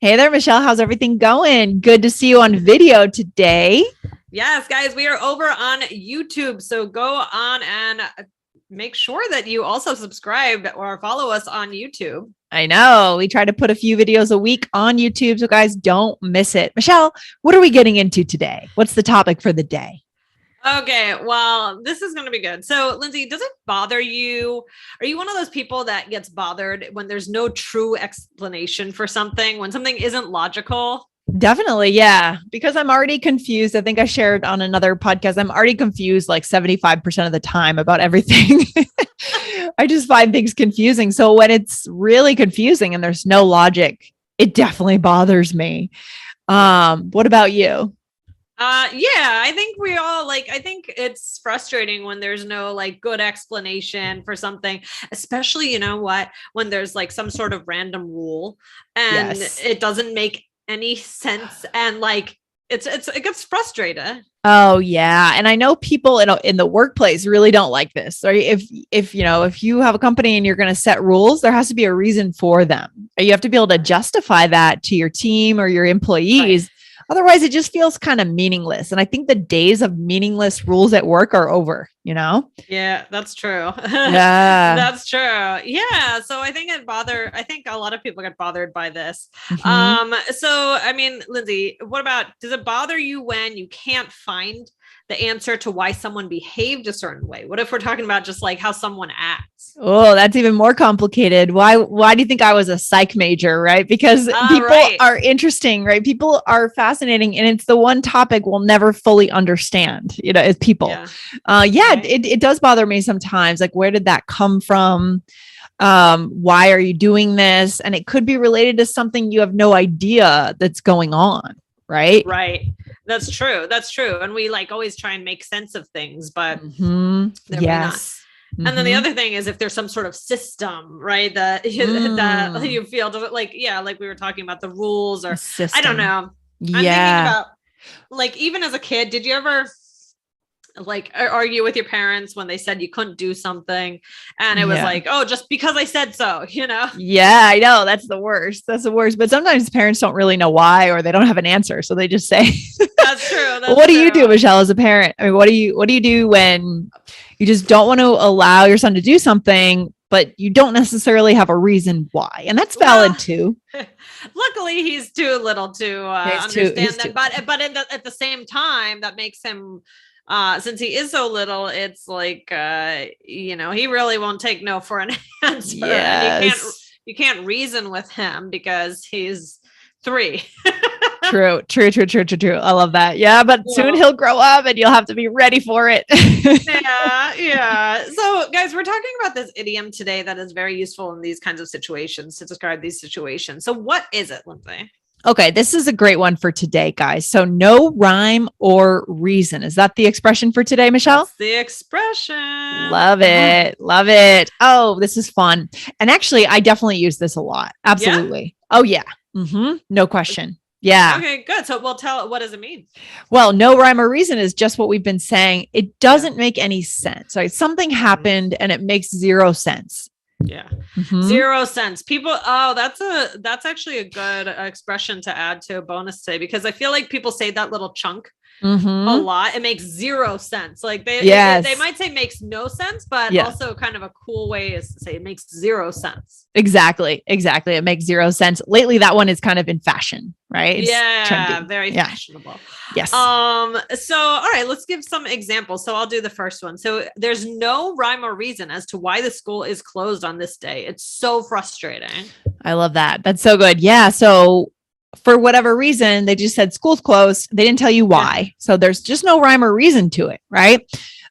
Hey there, Michelle. How's everything going? Good to see you on video today. Yes, guys, we are over on YouTube. So go on and make sure that you also subscribe or follow us on YouTube. I know we try to put a few videos a week on YouTube. So guys, don't miss it. Michelle, what are we getting into today? What's the topic for the day? Okay, well, this is going to be good. So, Lindsay, does it bother you? Are you one of those people that gets bothered when there's no true explanation for something, when something isn't logical? Definitely. Yeah. Because I'm already confused. I think I shared on another podcast. I'm already confused like 75% of the time about everything. I just find things confusing. So when it's really confusing and there's no logic, it definitely bothers me. What about you? Yeah, I think we all I think it's frustrating when there's no good explanation for something, especially, when there's some sort of random rule and Yes. it doesn't make any sense and it gets frustrated. Oh yeah, and I know people in the workplace really don't like this. Right? If you have a company and you're going to set rules, there has to be a reason for them. You have to be able to justify that to your team or your employees. Right. Otherwise, it just feels kind of meaningless. And I think the days of meaningless rules at work are over. Yeah, that's true. Yeah. That's true. Yeah. So I think a lot of people get bothered by this. Mhm. So I mean, Lindsay, does it bother you when you can't find the answer to why someone behaved a certain way? What if we're talking about just how someone acts? Oh, that's even more complicated. Why do you think I was a psych major, right? Because people Right. are interesting, right? People are fascinating, and it's the one topic we'll never fully understand, as people. Yeah. Yeah, Right. it does bother me sometimes. Like, where did that come from? Why are you doing this? And it could be related to something you have no idea that's going on, right? Right. That's true. That's true. And we always try and make sense of things, but there may not. Yes. And then the other thing is if there's some sort of system, right, that that you feel like we were talking about the rules or I don't know. I'm thinking about even as a kid, did you ever argue with your parents when they said you couldn't do something and it was oh, just because I said so? Yeah, I know. That's the worst. But sometimes parents don't really know why, or they don't have an answer. So they just say, that's true. What do you do, Michelle, as a parent? I mean, what do you do when you just don't want to allow your son to do something, but you don't necessarily have a reason why? And that's valid too. Luckily, he's too little to understand that. But at the same time, that makes him since he is so little, it's he really won't take no for an answer. Yes. And you can't reason with him because he's 3. True. I love that. Yeah, but soon he'll grow up and you'll have to be ready for it. Yeah. So guys, we're talking about this idiom today that is very useful in these kinds of situations to describe these situations. So what is it, Lindsay? Okay, this is a great one for today, guys. So no rhyme or reason. Is that the expression for today, Michelle? That's the expression. Love it. Love it. Oh, this is fun. And actually, I definitely use this a lot. Absolutely. Yeah? Oh, yeah. No question. Yeah. Okay, good. So what does it mean? Well, no rhyme or reason is just what we've been saying. It doesn't make any sense. Right? Something happened and it makes zero sense. Yeah. 0 cents. People. Oh, that's actually a good expression to add to a bonus today, because I feel like people say that little chunk a lot. It makes 0 sense. They might say makes no sense, but also kind of a cool way is to say it makes 0 sense. Exactly. It makes 0 sense. Lately, that one is kind of in fashion, right? It's trendy. Very fashionable. Yes. So, all right, let's give some examples. So I'll do the first one. So there's no rhyme or reason as to why the school is closed on this day. It's so frustrating. I love that. That's so good. Yeah. So for whatever reason, they just said school's closed. They didn't tell you why. Yeah. So there's just no rhyme or reason to it, right?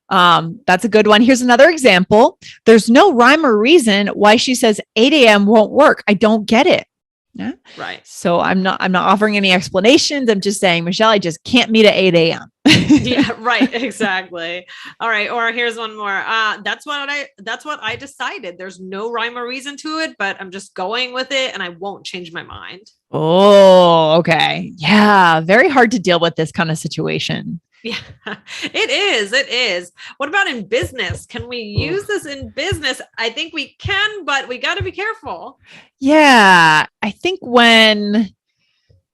That's a good one. Here's another example. There's no rhyme or reason why she says 8 a.m. won't work. I don't get it. Yeah. Right. So I'm not offering any explanations. I'm just saying, Michelle, I just can't meet at 8 a.m. Yeah, right. Exactly. All right. Or here's one more. That's what I decided. There's no rhyme or reason to it, but I'm just going with it and I won't change my mind. Oh, okay. Yeah. Very hard to deal with this kind of situation. Yeah, it is. It is. What about in business? Can we use this in business? I think we can, but we got to be careful. Yeah. I think when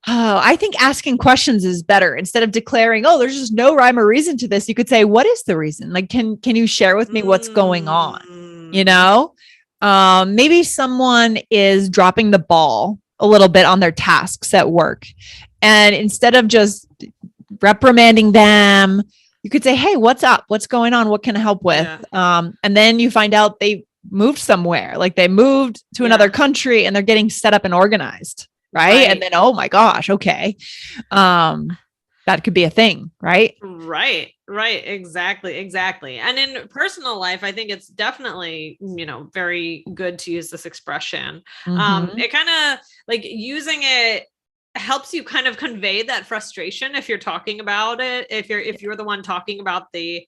Oh, I think asking questions is better. Instead of declaring, oh, there's just no rhyme or reason to this, you could say, what is the reason? Like, can you share with me what's going on? You know, maybe someone is dropping the ball a little bit on their tasks at work. And instead of just reprimanding them, you could say, hey, what's up? What's going on? What can I help with? And then you find out they moved somewhere, like they moved to another country and they're getting set up and organized. Right. And then, oh my gosh. Okay. That could be a thing. Right. Right. Exactly. And in personal life, I think it's definitely, very good to use this expression. It kind of like using it helps you kind of convey that frustration if you're talking about it, if you're the one talking about the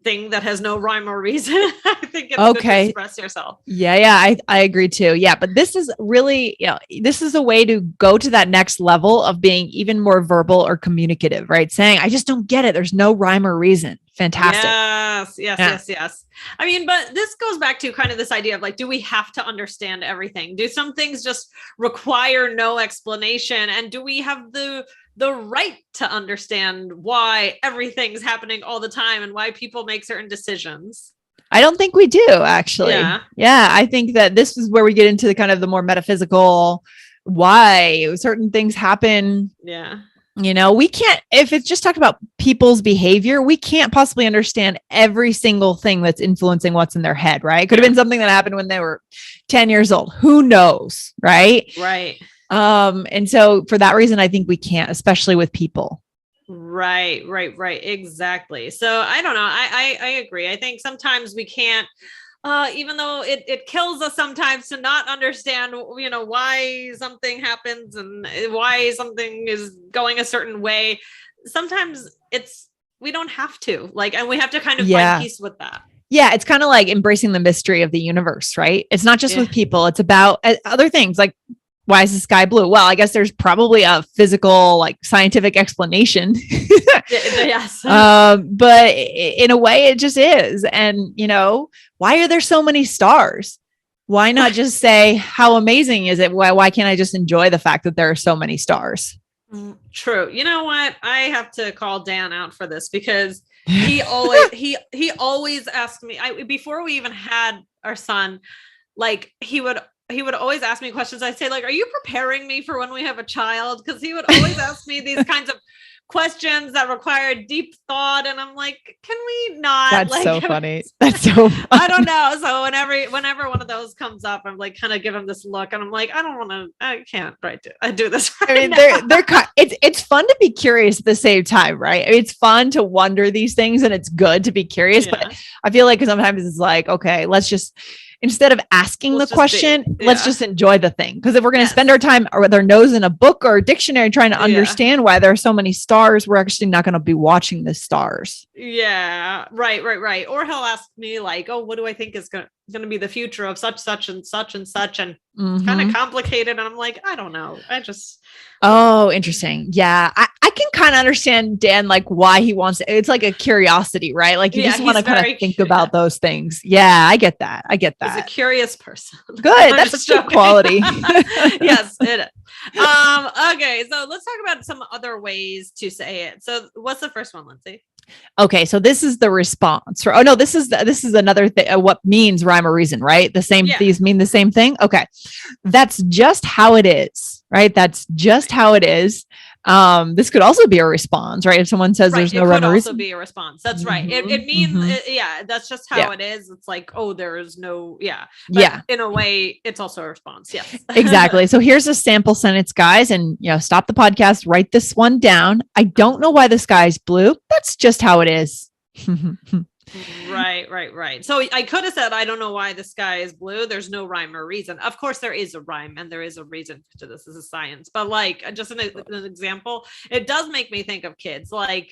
thing that has no rhyme or reason. I think it's good to express yourself. I agree too. Yeah, but this is really, this is a way to go to that next level of being even more verbal or communicative, right? Saying, I just don't get it. There's no rhyme or reason. Fantastic. Yes. I mean, but this goes back to kind of this idea of like, do we have to understand everything? Do some things just require no explanation? And do we have the right to understand why everything's happening all the time and why people make certain decisions? I don't think we do, actually. Yeah. I think that this is where we get into the kind of the more metaphysical, why certain things happen. Yeah. We can't, if it's just talking about people's behavior, we can't possibly understand every single thing that's influencing what's in their head, right? It could have been something that happened when they were 10 years old. Who knows? Right. Right. And so for that reason, I think we can't, especially with people. Right. Exactly. So I don't know. I agree. I think sometimes we can't, even though it kills us sometimes to not understand, why something happens and why something is going a certain way. Sometimes we don't have to and we have to kind of find peace with that. Yeah. It's kind of like embracing the mystery of the universe, right? It's not just with people. It's about other things like, why is the sky blue? Well, I guess there's probably a physical, scientific explanation. Yes. But in a way it just is. And, why are there so many stars? Why not just say, how amazing is it? Why can't I just enjoy the fact that there are so many stars? True. You know what? I have to call Dan out for this because he always, he always asked me, before we even had our son, he would always ask me questions. I'd say are you preparing me for when we have a child? Because he would always ask me these kinds of questions that require deep thought. And I'm like, can we not? That's so funny. That's so funny. I don't know. So whenever one of those comes up, I'm kind of give him this look and I'm like, I can't do this. Right they're it's fun to be curious at the same time, right? It's fun to wonder these things and it's good to be curious, but I feel like sometimes it's okay, let's just, instead of asking the question, let's just enjoy the thing. Because if we're going to spend our time with our nose in a book or a dictionary trying to understand why there are so many stars, we're actually not going to be watching the stars. Yeah, right. Or he'll ask me oh, what do I think is going to be the future of such and such and such, and it's kind of complicated. And I'm like, I don't know. Oh, interesting. Yeah, I can kind of understand Dan, why he wants it. It's like a curiosity, right? You just want to kind of think about those things. Yeah, I get that. He's a curious person. Good. That's a good quality. Yes, it is. Okay, so let's talk about some other ways to say it. So what's the first one, Lindsay? Okay, so this is the response. Oh no, this is another thing. What means rhyme or reason, right? These mean the same thing. Okay, that's just how it is, right? That's just how it is. This could also be a response, right? If someone says there's no rhyme or reason, it could also be a response. That's right. It means, that's just how it is. It's there is no, But in a way, it's also a response. Yes, exactly. So here's a sample sentence, guys, and stop the podcast, write this one down. I don't know why the sky's blue. That's just how it is. Right. So I could have said, I don't know why the sky is blue. There's no rhyme or reason. Of course, there is a rhyme and there is a reason to this. This is science. But just an example, it does make me think of kids. If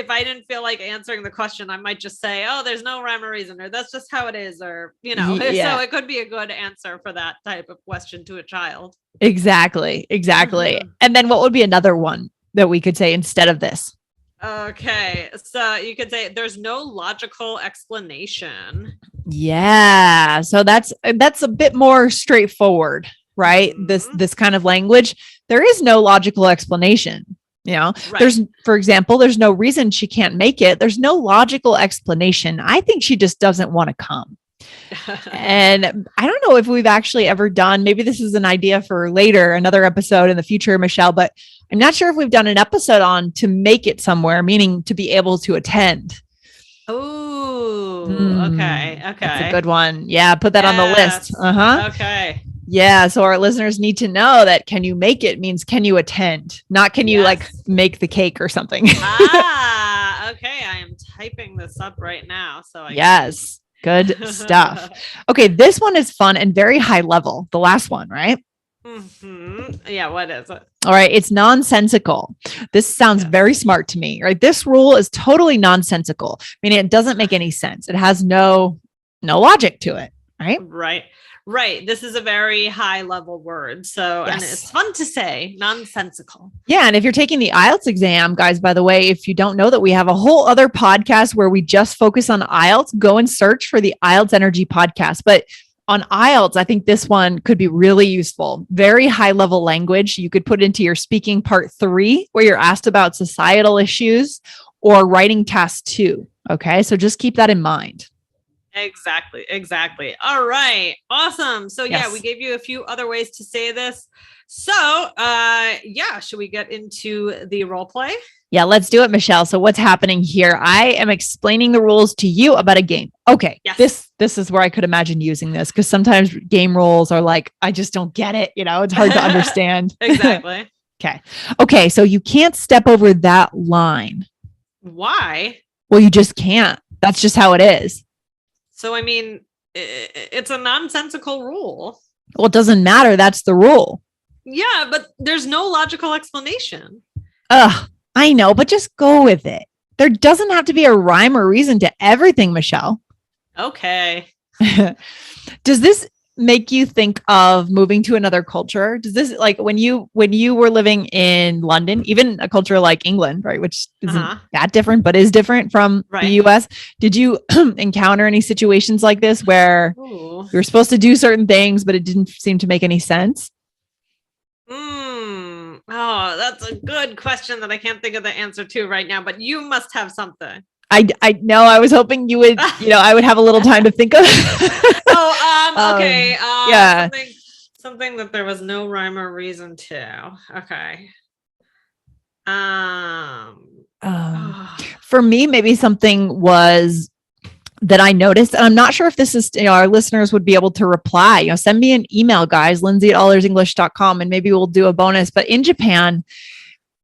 I didn't feel like answering the question, I might just say, oh, there's no rhyme or reason, or that's just how it is, or, so it could be a good answer for that type of question to a child. Exactly. And then what would be another one that we could say instead of this? Okay, so you could say there's no logical explanation. Yeah, so that's a bit more straightforward. right? This kind of language, there is no logical explanation. There's, for example, there's no reason she can't make it. There's no logical explanation. I think she just doesn't want to come. And I don't know if we've actually ever done, maybe this is an idea for later, another episode in the future, Michelle, but I'm not sure if we've done an episode on to make it somewhere, meaning to be able to attend. Oh, okay. That's a good one. Yeah. Put that on the list. Okay. Yeah. So our listeners need to know that can you make it means can you attend? Not can you like make the cake or something. Okay. I am typing this up right now. So yes. Good stuff. Okay. This one is fun and very high level. The last one, right? Yeah. What is it? All right. It's nonsensical. This sounds very smart to me, right? This rule is totally nonsensical, meaning it doesn't make any sense. It has no logic to it, right? Right. This is a very high level word. So, and it's fun to say, nonsensical. Yeah. And if you're taking the IELTS exam, guys, by the way, if you don't know that we have a whole other podcast where we just focus on IELTS, go and search for the IELTS Energy podcast. But on IELTS, I think this one could be really useful. Very high level language. You could put into your speaking part 3, where you're asked about societal issues, or writing task 2. Okay. So just keep that in mind. Exactly. All right. Awesome. So we gave you a few other ways to say this. So, should we get into the role play? Yeah, let's do it, Michelle. So what's happening here? I am explaining the rules to you about a game. Okay. Yes. This is where I could imagine using this, because sometimes game rules are like, I just don't get it. It's hard to understand. Exactly. Okay. So you can't step over that line. Why? Well, you just can't. That's just how it is. So, I mean, it's a nonsensical rule. Well, it doesn't matter. That's the rule. Yeah, but there's no logical explanation. I know, but just go with it. There doesn't have to be a rhyme or reason to everything, Michelle. Okay. Does this make you think of moving to another culture? Does this, like, when you were living in London, even a culture like England, right, which isn't that different, but is different from the US, did you encounter any situations like this where you were supposed to do certain things, but it didn't seem to make any sense? Oh, that's a good question that I can't think of the answer to right now, but you must have something. I know. I was hoping you would, I would have a little time to think of. Okay. Something that there was no rhyme or reason to. Okay. For me, maybe something was that I noticed, and I'm not sure if this is, our listeners would be able to reply, send me an email, guys, Lindsay@allearsenglish.com, and maybe we'll do a bonus. But in Japan,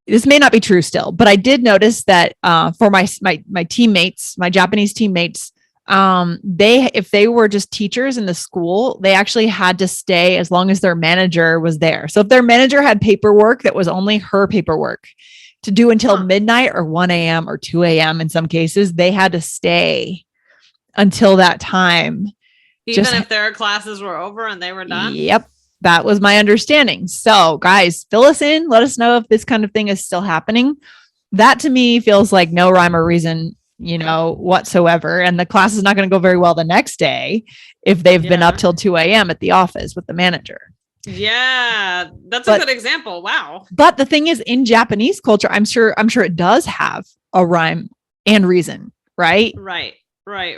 this may not be true still, but I did notice that for my teammates, my Japanese teammates, if they were just teachers in the school, they actually had to stay as long as their manager was there. So if their manager had paperwork that was only her paperwork to do until midnight or 1 a.m. or 2 a.m. in some cases, they had to stay until that time. Even if their classes were over and they were done? Yep. That was my understanding. So guys, fill us in. Let us know if this kind of thing is still happening. That to me feels like no rhyme or reason, whatsoever. And the class is not going to go very well the next day if they've been up till 2 a.m. at the office with the manager. Yeah, that's a good example. Wow. But the thing is, in Japanese culture, I'm sure it does have a rhyme and reason, right? Right.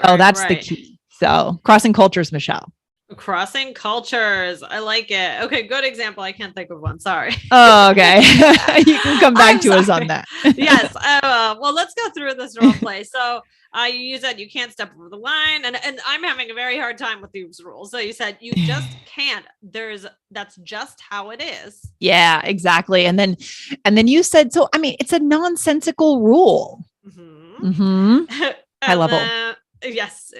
That's the key. So crossing cultures, Michelle. Crossing cultures. I like it. Okay, good example. I can't think of one. Sorry. Oh, okay. You can come back to us on that. Yes. Well, let's go through this role play. So you said you can't step over the line, and I'm having a very hard time with these rules. So you said you just can't. That's just how it is. Yeah, exactly. And then you said, so I mean, it's a nonsensical rule. High level. Yes.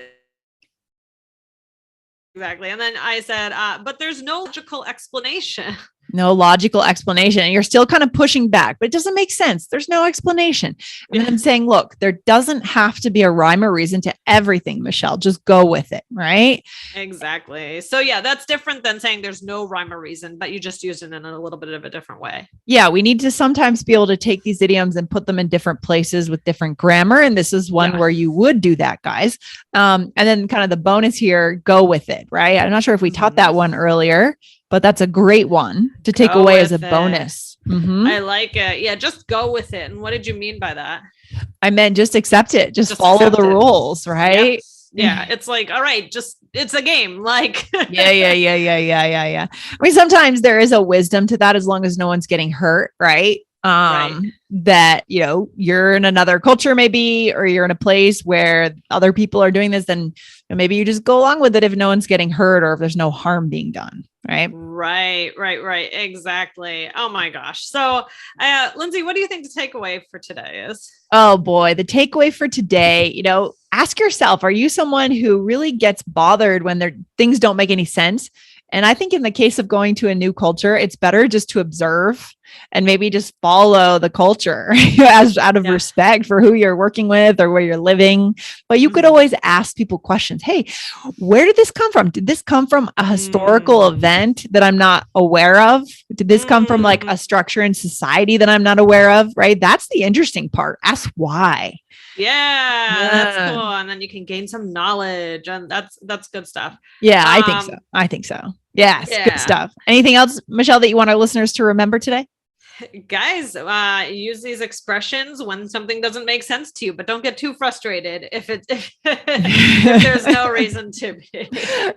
Exactly. And then I said, but there's no logical explanation. No logical explanation. And you're still kind of pushing back, but it doesn't make sense. There's no explanation. And I'm saying, look, there doesn't have to be a rhyme or reason to everything, Michelle. Just go with it. Right? Exactly. So yeah, that's different than saying there's no rhyme or reason, but you just use it in a little bit of a different way. Yeah. We need to sometimes be able to take these idioms and put them in different places with different grammar. And this is one where you would do that, guys. And then kind of the bonus here, go with it. Right? I'm not sure if we taught that one earlier, but that's a great one to take away as a bonus. Mm-hmm. I like it. Yeah. Just go with it. And what did you mean by that? I meant just accept it. Just follow the rules, right? Yep. Yeah. It's like, all right, it's a game. Like, yeah. I mean, sometimes there is a wisdom to that as long as no one's getting hurt. Right. That, you're in another culture maybe, or you're in a place where other people are doing this, then maybe you just go along with it if no one's getting hurt or if there's no harm being done. Right. Exactly. Oh my gosh. So, Lindsay, what do you think the takeaway for today is? Oh boy, the takeaway for today, ask yourself, are you someone who really gets bothered when things don't make any sense? And I think in the case of going to a new culture, it's better just to observe and maybe just follow the culture as out of respect for who you're working with or where you're living. But you could always ask people questions. Hey, where did this come from? Did this come from a historical event that I'm not aware of? Did this come from like a structure in society that I'm not aware of? Right? That's the interesting part. Ask why. Yeah, that's cool. And then you can gain some knowledge, and that's good stuff. Yeah, I think so. Yes, good stuff. Anything else, Michelle, that you want our listeners to remember today? Guys, use these expressions when something doesn't make sense to you, but don't get too frustrated if there's no reason to be.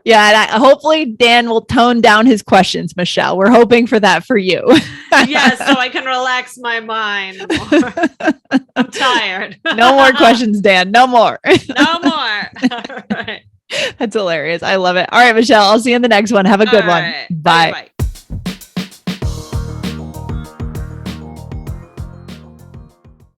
Yeah, and hopefully Dan will tone down his questions, Michelle. We're hoping for that for you. Yes, so I can relax my mind more. I'm tired. No more questions, Dan. No more. No more. All right. That's hilarious. I love it. All right, Michelle, I'll see you in the next one. Have a good one. Bye. Bye.